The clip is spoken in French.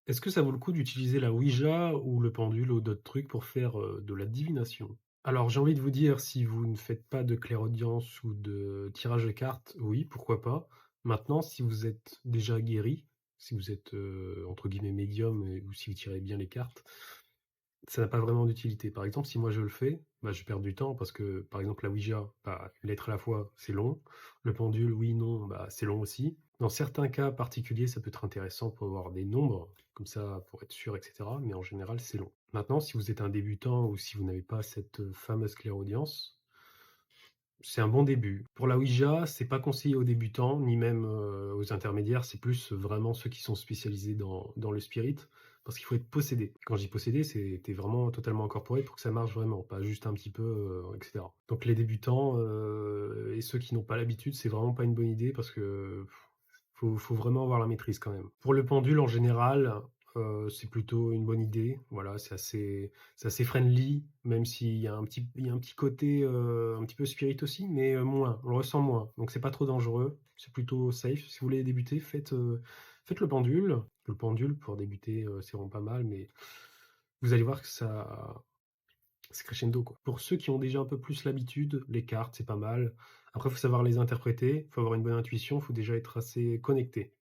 Est-ce que ça vaut le coup d'utiliser la Ouija ou le pendule ou d'autres trucs pour faire, de la divination? Alors j'ai envie de vous dire, si vous ne faites pas de clairaudience ou de tirage de cartes, oui, pourquoi pas. Maintenant, si vous êtes déjà guéri, si vous êtes, entre guillemets «médium» et ou si vous tirez bien les cartes, ça n'a pas vraiment d'utilité. Par exemple, si moi je le fais, bah, je perds du temps parce que, par exemple, la Ouija, bah, une lettre à la fois, c'est long. Le pendule, oui, non, bah, c'est long aussi. Dans certains cas particuliers, ça peut être intéressant pour avoir des nombres, comme ça, pour être sûr, et cetera, mais en général, c'est long. Maintenant, si vous êtes un débutant ou si vous n'avez pas cette, fameuse clairaudience, c'est un bon début. Pour la Ouija, c'est pas conseillé aux débutants, ni même, aux intermédiaires, c'est plus vraiment ceux qui sont spécialisés dans le spirit, parce qu'il faut être possédé. Quand je dis possédé, c'est tu vraiment totalement incorporé pour que ça marche vraiment, pas juste un petit peu, et cetera. Donc les débutants, et ceux qui n'ont pas l'habitude, c'est vraiment pas une bonne idée parce que faut vraiment avoir la maîtrise quand même. Pour le pendule, en général, c'est plutôt une bonne idée. Voilà, c'est assez friendly, même s'il y a un petit côté, un petit peu spirit aussi, mais, moins, on le ressent moins. Donc c'est pas trop dangereux, c'est plutôt safe. Si vous voulez débuter, faites le pendule. Le pendule pour débuter, c'est vraiment pas mal, mais vous allez voir que ça c'est crescendo, quoi. Pour ceux qui ont déjà un peu plus l'habitude, les cartes, c'est pas mal. Après, faut savoir les interpréter, faut avoir une bonne intuition, faut déjà être assez connecté.